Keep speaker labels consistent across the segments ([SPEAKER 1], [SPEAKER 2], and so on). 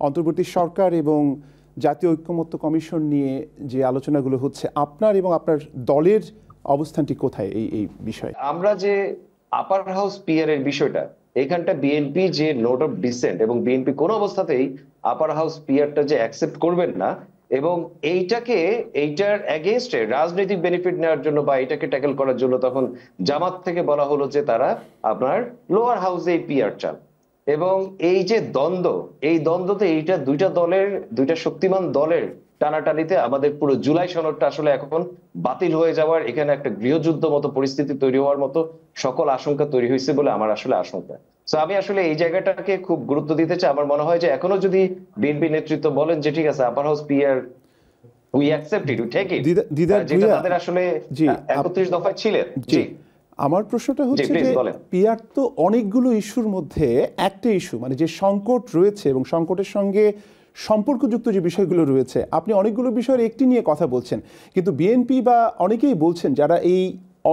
[SPEAKER 1] অন্তর্বর্তী সরকার এবং জাতীয় ঐক্যমত্য কমিশন নিয়ে যে আলোচনাগুলো হচ্ছে, আপনার এবং আপনার দলের অবস্থানটি কোথায় এই বিষয়ে?
[SPEAKER 2] আমরা যে আপার হাউস পিয়ার এর বিষয়টা, এখানটা বিএনপি যে নোট অফ ডিসেন্ট, এবং বিএনপি কোনো অবস্থাতেই আপার হাউস পিয়ারটা যে অ্যাকসেপ্ট করবেন না, এবং এইটার এগেইনস্টে রাজনৈতিক বেনিফিট নেওয়ার জন্য বা এটাকে ট্যাকেল করার জন্য তখন জামাত থেকে বলা হলো যে তারা আপনার লোয়ার হাউসে এই পিয়ার চান। এবং এই যে দ্বন্দ্ব, এই দ্বন্দ্বতে এইটা দুইটা দলের, দুইটা শক্তিমান দলের টানাটানিতে আমাদের পুরো জুলাই সনদটা আসলে এখন বাতিল হয়ে যাওয়ার, এখানে একটা গৃহযুদ্ধ মতো পরিস্থিতি তৈরি হওয়ার মতো সকল আশঙ্কা তৈরি হয়েছে বলে আমার আসলে আশঙ্কা। তো আমি আসলে এই জায়গাটাকে খুব গুরুত্ব দিতে চাই। আমার মনে হয় যে এখনো যদি বিএনপি নেতৃত্ব বলেন যে ঠিক আছে upper house peer we accept it, we take it, যেটা তাদের আসলে 31 দফায় ছিলেন। জি,
[SPEAKER 1] আমার প্রশ্নটা হচ্ছে যে পিয়ার তো অনেকগুলো ইস্যুর মধ্যে একটা ইস্যু, মানে যে সংকট রয়েছে এবং সংকটের সঙ্গে সম্পর্কযুক্ত যে বিষয়গুলো রয়েছে, আপনি অনেকগুলো বিষয়ের একটি নিয়ে কথা বলছেন, কিন্তু বিএনপি বা অনেকেই বলছেন যারা এই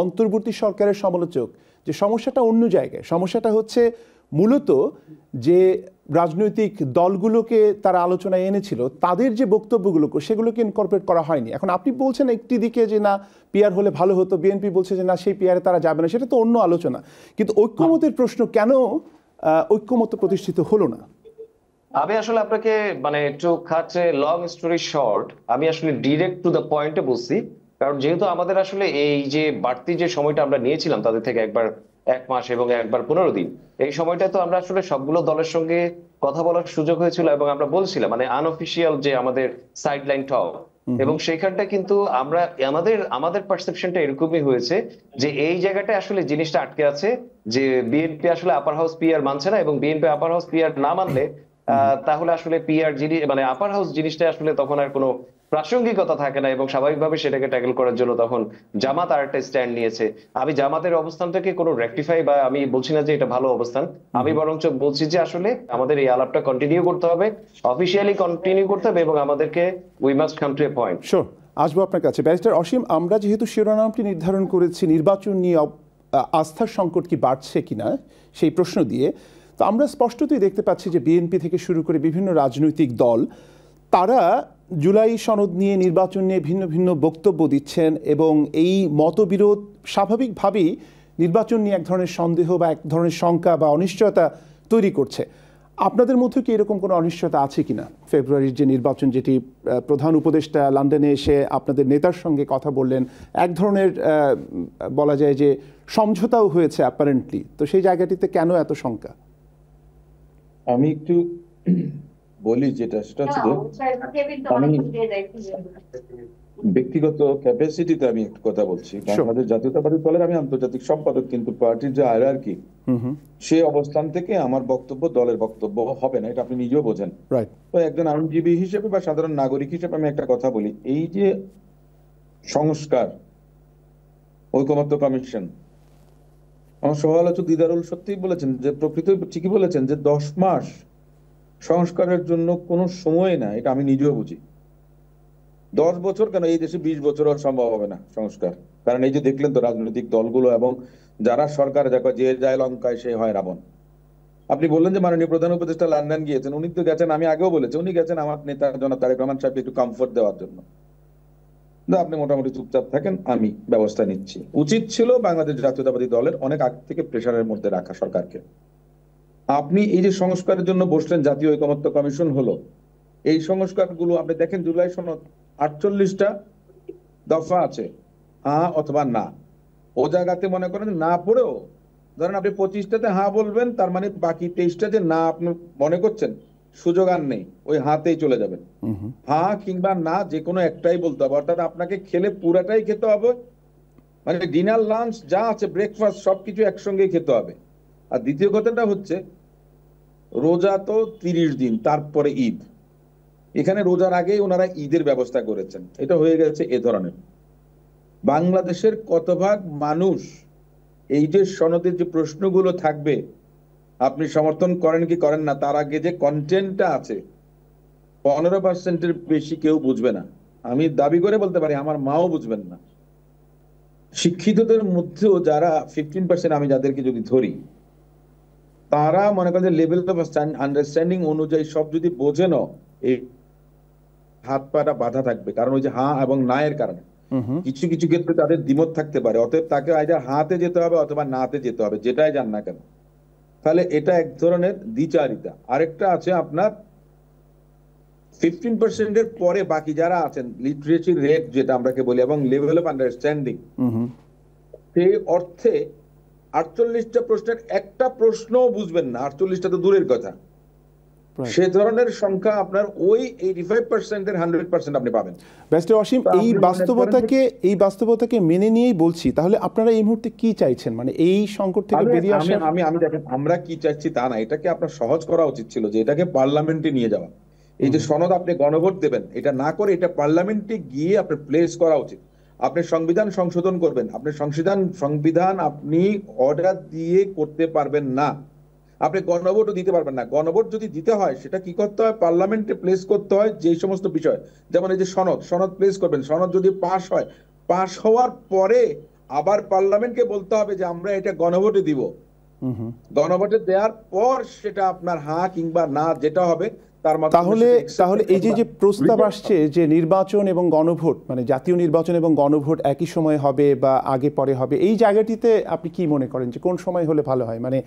[SPEAKER 1] অন্তর্বর্তী সরকারের সমালোচক, যে সমস্যাটা অন্য জায়গায়। সমস্যাটা হচ্ছে মূলত যে রাজনৈতিক দলগুলোকে তারা আলোচনায় এনেছিল, তাদের যে বক্তব্যগুলো সেগুলোকে ইনকর্পোরেট করা হয়নি। এখন আপনি বলছেন একটি দিকে যে না পিয়ার হলে ভালো হতো, বিএনপি বলছে যে না সেই পিয়ারে তারা যাবে না, সেটা তো অন্য আলোচনা। কিন্তু ঐক্যমতের প্রশ্ন, কেন ঐক্যমত প্রতিষ্ঠিত হলো না?
[SPEAKER 2] আমি আসলে আপনাকে মানে একটু খাচ্ছে লং স্টোরি শর্ট, আমি আসলে ডিরেক্ট টু দ্য পয়েন্টে বলছি। কারণ যেহেতু আমাদের আসলে এই যে বাড়তি যে সময়টা আমরা নিয়েছিলাম তাদের থেকে, একবার 1 মাস এবং একবার 15 দিন, এই সময়টা তো আমরা আসলে সবগুলো দলের সঙ্গে কথা বলার সুযোগ হয়েছিল, এবং আমরা বলছিলাম মানে আনঅফিসিয়াল যে আমাদের সাইডলাইন টক, এবং সেইখানটা কিন্তু আমরা আমাদের পারসেপশনটা এরকমই হয়েছে যে এই জায়গাটা আসলে জিনিসটা আটকে আছে, যে বিএনপি আসলে আপার হাউস পিআর মানছে না, এবং বিএনপি আপার হাউস পিআর না মানলে তাহলে আসলে পিআর জিনিস মানে আপার হাউস জিনিসটা আসলে তখন আর কোনো প্রাসঙ্গিকতা থাকে না, এবং স্বাভাবিকভাবে সেটাকে ট্যাকেল করার জন্য তখন জামাত আর একটা স্ট্যান্ড নিয়েছে। আমি জামাতের অবস্থানটাকে কোনো রেকটিফাই বা আমি বলছি না যে এটা ভালো অবস্থান, আমি বরঞ্চ বলছি যে আসলে আমাদের এই আলাপটা কন্টিনিউ করতে হবে, অফিসিয়ালি কন্টিনিউ করতে হবে, এবং আমাদেরকে we must come to a point.
[SPEAKER 1] Sure, আসবো আপনার কাছে। ব্যারিস্টার অসীম, আমরা যেহেতু শিরোনামটি নির্ধারণ করেছি নির্বাচন নিয়ে আস্থার সংকট কি বাড়ছে কিনা সেই প্রশ্ন দিয়ে, তো আমরা স্পষ্টতই দেখতে পাচ্ছি যে বিএনপি থেকে শুরু করে বিভিন্ন রাজনৈতিক দল তারা জুলাই সনদ নিয়ে, নির্বাচন নিয়ে ভিন্ন ভিন্ন বক্তব্য দিচ্ছেন, এবং এই মতবিরোধ স্বাভাবিকভাবেই নির্বাচন নিয়ে এক ধরনের সন্দেহ বা এক ধরনের শঙ্কা বা অনিশ্চয়তা তৈরি করছে। আপনাদের মধ্যে কি এরকম কোনো অনিশ্চয়তা আছে কিনা? ফেব্রুয়ারির যে নির্বাচন, যেটি প্রধান উপদেষ্টা লন্ডনে এসে আপনাদের নেতার সঙ্গে কথা বললেন, এক ধরনের বলা যায় যে সমঝোতাও হয়েছে অ্যাপারেন্টলি, তো সেই জায়গাটিতে কেন এত শঙ্কা?
[SPEAKER 3] আমি একটু বলি, যেটা সেটা হচ্ছে আমি ব্যক্তিগত ক্যাপাসিটিতে আমি একটু কথা বলছি। বাংলাদেশ জাতীয়তাবাদী দলের আমি আন্তর্জাতিক সম্পাদক, কিন্তু পার্টির যে হায়ারার্কি সে অবস্থান থেকে আমার বক্তব্য দলের বক্তব্য হবে না, এটা আপনি নিজেও বোঝেন। তো একজন আইনজীবী হিসেবে বা সাধারণ নাগরিক হিসেবে আমি একটা কথা বলি, এই যে সংস্কার, ঐকমত্য কমিশন, আমার সহ-আলোচক দিদারুল সত্যিই বলেছেন যে প্রকৃত ঠিকই বলেছেন যে 10 মাস সংস্কারের জন্য কোনো সময় না, এটা আমি নিজেও বুঝি। 10 বছর কেন, এই দেশে 20 বছরও সম্ভব হবে না সংস্কার। কারণ এই যে দেখলেন তো রাজনৈতিক দলগুলো এবং যারা সরকার, দেখো যে যায় লঙ্কায় সে হয় রাবণ। আপনি বললেন যে মাননীয় প্রধান উপদেষ্টা লন্ডন গিয়েছেন, উনি তো গেছেন, আমি আগেও বলেছি উনি গেছেন আমার নেতা জনাব তারেক রহমান সাহেবকে একটু কমফোর্ট দেওয়ার জন্য। আপনি মোটামুটি চুপচাপ থাকেন, আমি ব্যবস্থা নিচ্ছি। উচিত ছিল বাংলাদেশ জাতীয়তাবাদী দলের অনেক আগ থেকে প্রেসারের মধ্যে রাখা সরকারকে। আপনি এই যে সংস্কারের জন্য বসলেন, জাতীয় ঐকমত্য কমিশন হলো, এই সংস্কারগুলো আপনি দেখেন জুলাই সনদ 48টা দফা আছে, হ্যাঁ অথবা না। ও জায়গাতে মনে করেন না পড়েও ধরেন আপনি 25টাতে হ্যাঁ বলবেন, তার মানে বাকি 23টা যে না আপনি মনে করছেন সুযোগ আর নেই, ওই হাতেই চলে যাবেন। হ্যাঁ কিংবা না যে কোনো একটাই বলতে হবে, অর্থাৎ আপনাকে খেলে পুরাটাই খেতে হবে, মানে ডিনার লাঞ্চ যা আছে ব্রেকফাস্ট সবকিছু একসঙ্গেই খেতে হবে। আর দ্বিতীয় কথাটা হচ্ছে রোজা তো 30 দিন, তারপরে ঈদ। এখানে রোজার আগেই ওনারা ঈদের ব্যবস্থা করেছেন, এটা হয়ে গেছে এ ধরনের। বাংলাদেশের কতভাগ মানুষ এই যে সনদের যে প্রশ্নগুলো থাকবে আপনি সমর্থন করেন কি করেন না, তার আগে যে কন্টেন্টটা আছে 15%-এর বেশি কেউ বুঝবে না। আমি দাবি করে বলতে পারি আমার মাও বুঝবেন না। শিক্ষিতদের মধ্যেও যারা 15%, আমি যাদেরকে যদি ধরি, তারা মনে করেন যে লেভেল অফ আন্ডারস্ট্যান্ডিং অনুযায়ী সব যদি বোঝেন, এই হাত পাটা বাধা থাকবে, কারণ ওই যে হ্যাঁ এবং না এর কারণে কিছু কিছু ক্ষেত্রে তাদের দ্বিমত থাকতে পারে। অতএব তাকে আইদার হাতে যেতে হবে অথবা নাতে যেতে হবে, যেটাই যান না কেন। তাহলে এটা এক ধরনের দ্বিচারিতা। আরেকটা আছে আপনার 15% এর পরে বাকি যারা আছেন, লিটারেসি রেট যেটা আমরাকে বলি এবং লেভেল অফ আন্ডারস্ট্যান্ডিং, সেই অর্থে 48টা প্রশ্নের একটা প্রশ্নও বুঝবেন না, 48টা তো দূরের কথা, সে ধরনের সংখ্যা আপনার ওই 85% এর 100% আপনি পাবেন।
[SPEAKER 1] ব্যারিস্টার অসীম, এই বাস্তবতাকে মেনে নিয়েই বলছি, তাহলে আপনারা এই মুহূর্তে কি চাইছেন, মানে এই সংকট থেকে বেরিয়ে আসা?
[SPEAKER 3] আমি দেখেন, আমরা কি চাইছি তা না, এটাকে আপনার সহজ করা উচিত ছিল, যে এটাকে পার্লামেন্টে নিয়ে যাওয়া। এই যে সনদ আপনি গণভোট দেবেন, এটা না করে এটা পার্লামেন্টে গিয়ে আপনি প্লেস করা উচিত। আপনি সংবিধান সংশোধন করবেন, আপনি সংবিধান আপনি অর্ডার দিয়ে করতে পারবেন না, আপনি গণভোটও দিতে পারবেন না। গণভোট যদি দিতে হয় সেটা কি করতে হয়, পার্লামেন্টে প্লেস করতে হয়। যে সমস্ত বিষয়, যেমন এই যে সনদ প্লেস করবেন, সনদ যদি পাস হয়, পাস হওয়ার পরে আবার পার্লামেন্টকে বলতে হবে যে আমরা এটা গণভোটে দিব। গণভোটে দেওয়ার পর সেটা আপনার হ্যাঁ কিংবা না যেটা হবে তার
[SPEAKER 1] তাহলে এই যে প্রস্তাব আসছে যে নির্বাচন এবং গণভোট, মানে জাতীয় নির্বাচন এবং গণভোট একই সময় হবে বা আগে পরে হবে, এই জায়গাটিতে আপনি কি মনে করেন যে কোন সময় হলে ভালো হয়? মানে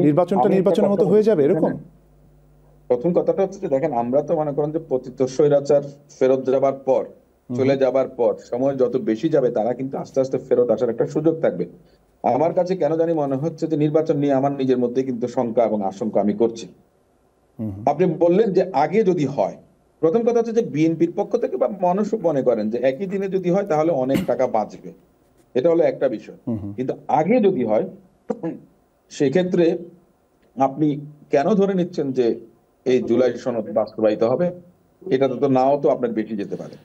[SPEAKER 1] নির্বাচনের মতো হয়ে যাবে এরকম?
[SPEAKER 3] প্রথম কথাটা হচ্ছে যে দেখেন, আমরা তো মনে করেন যে পতিত স্বৈরাচার ফেরত যাবার পর, চলে যাবার পর সময় যত বেশি যাবে তারা কিন্তু আস্তে আস্তে ফেরত আসার একটা সুযোগ থাকবে। আমার কাছে কেন জানি মনে হচ্ছে যে নির্বাচন নিয়ে আমার নিজের মধ্যে কিন্তু শঙ্কা এবং আশঙ্কা আমি করছি। আপনি বললেন যে আগে যদি হয়, প্রথম কথা হচ্ছে যে বিএনপির পক্ষ থেকে বা মানুষও মনে করেন যে একই দিনে যদি হয় তাহলে অনেক টাকা বাঁচবে, এটা হলো একটা বিষয়। কিন্তু আগে যদি হয় সেক্ষেত্রে আপনি কেন ধরে নিচ্ছেন যে এই জুলাই সনদ বাস্তবায়িত হবে? এটা তো নাও তো আপনার বেশি যেতে পারে।